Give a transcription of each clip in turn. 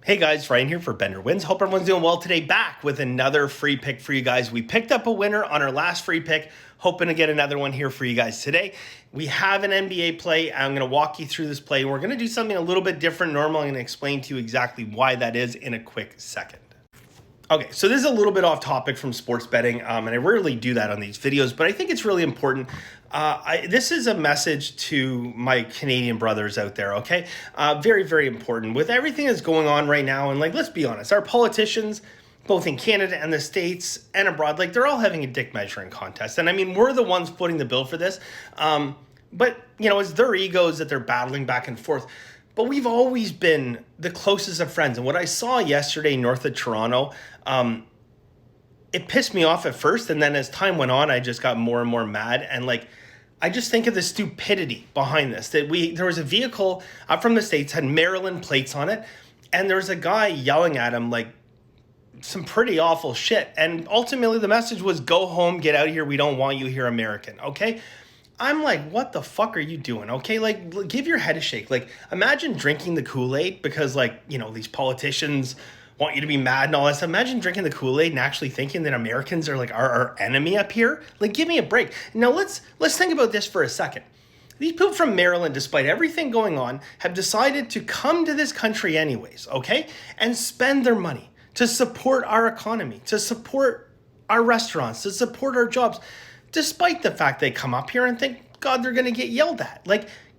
Hey guys, Ryan here for Bender Wins. Hope everyone's doing well today. Back with another free pick for you guys. We picked up a winner on our last free pick, hoping to get another one here for you guys today. We have an NBA play. I'm going to walk you through this play. We're going to do something a little bit different. Normal. I'm going to explain to you exactly why that is in a quick second. Okay, so this is a little bit off topic from sports betting, and I rarely do that on these videos, but I think it's really important. This is a message to my Canadian brothers out there, okay? Very, very important. With everything that's going on right now, and let's be honest, our politicians, both in Canada and the States and abroad, they're all having a dick measuring contest. And I mean, we're the ones footing the bill for this. But, it's their egos that they're battling back and forth. But we've always been the closest of friends. And what I saw yesterday north of Toronto, it pissed me off at first. And then as time went on, I just got more and more mad. And I just think of the stupidity behind this. There was a vehicle up from the States, had Maryland plates on it. And there was a guy yelling at him some pretty awful shit. And ultimately the message was, go home, get out of here. We don't want you here, American. Okay. I'm like, what the fuck are you doing? Okay, give your head a shake. Imagine drinking the Kool-Aid because, these politicians want you to be mad and all that stuff. Imagine drinking the Kool-Aid and actually thinking that Americans are our enemy up here. Give me a break. Now let's think about this for a second. These people from Maryland, despite everything going on, have decided to come to this country anyways, okay, and spend their money to support our economy, to support our restaurants, to support our jobs. Despite the fact they come up here and think, God, they're going to get yelled at.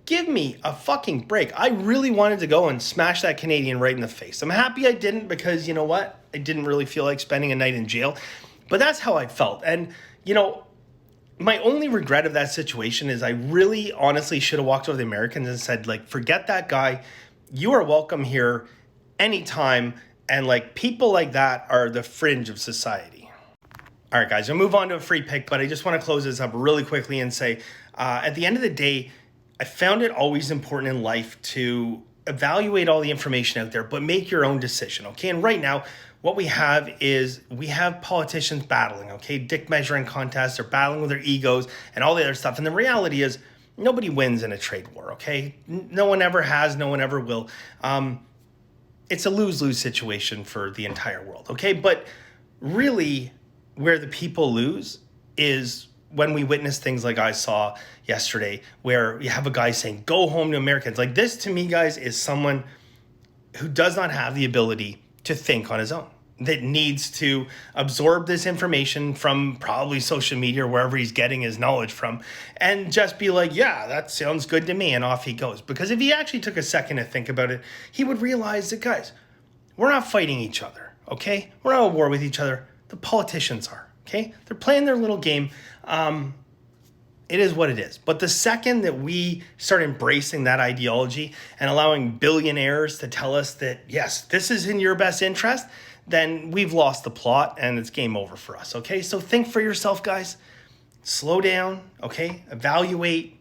Give me a fucking break. I really wanted to go and smash that Canadian right in the face. I'm happy I didn't because, you know what? I didn't really feel like spending a night in jail. But that's how I felt. And, my only regret of that situation is I really honestly should have walked over to the Americans and said, forget that guy. You are welcome here anytime. And, people like that are the fringe of society. All right, guys, I'll move on to a free pick, but I just want to close this up really quickly and say, at the end of the day, I found it always important in life to evaluate all the information out there, but make your own decision, okay? And right now, what we have is we have politicians battling, okay? Dick measuring contests, they're battling with their egos and all the other stuff. And the reality is nobody wins in a trade war, okay? No one ever has, no one ever will. It's a lose-lose situation for the entire world, okay? But really, where the people lose is when we witness things like I saw yesterday, where you have a guy saying, go home to Americans. This to me, guys, is someone who does not have the ability to think on his own, that needs to absorb this information from probably social media or wherever he's getting his knowledge from and just be like, yeah, that sounds good to me. And off he goes. Because if he actually took a second to think about it, he would realize that, guys, we're not fighting each other, okay? We're not at war with each other. The politicians are, okay? They're playing their little game. It is what it is. But the second that we start embracing that ideology and allowing billionaires to tell us that, yes, this is in your best interest, then we've lost the plot and it's game over for us, okay? So think for yourself, guys. Slow down, okay? Evaluate.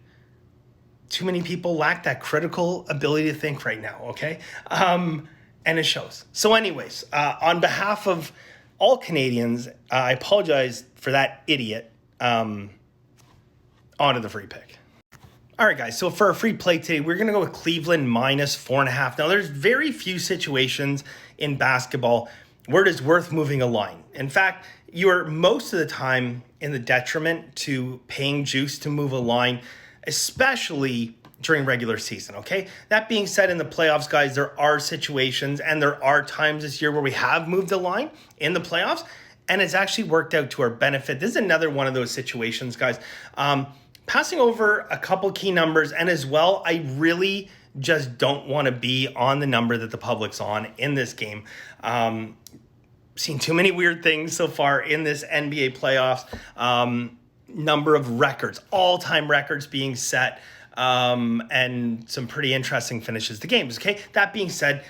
Too many people lack that critical ability to think right now, okay? And it shows. So anyways, on behalf of all Canadians, I apologize for that idiot. On to the free pick. All right, guys. So for a free play today, we're going to go with Cleveland minus 4.5. Now, there's very few situations in basketball where it is worth moving a line. In fact, you are most of the time in the detriment to paying juice to move a line, especially during regular season, okay? That being said, in the playoffs, guys, there are situations and there are times this year where we have moved the line in the playoffs, and it's actually worked out to our benefit. This is another one of those situations, guys. Passing over a couple key numbers, and as well, I really just don't want to be on the number that the public's on in this game. Seen too many weird things so far in this NBA playoffs. Number of records, all-time records being set, and some pretty interesting finishes to games, okay? That being said,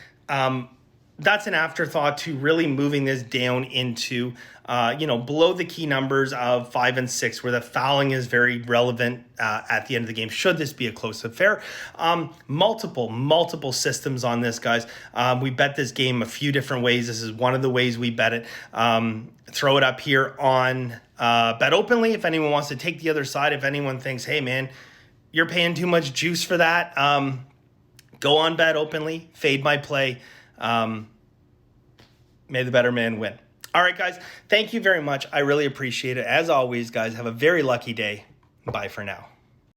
that's an afterthought to really moving this down into, below the key numbers of 5 and 6, where the fouling is very relevant at the end of the game, should this be a close affair. Multiple systems on this, guys. We bet this game a few different ways. This is one of the ways we bet it. Throw it up here on Bet Openly if anyone wants to take the other side. If anyone thinks, hey, man, you're paying too much juice for that, go on Bet Openly, fade my play. May the better man win. All right, guys, thank you very much. I really appreciate it. As always, guys, have a very lucky day. Bye for now.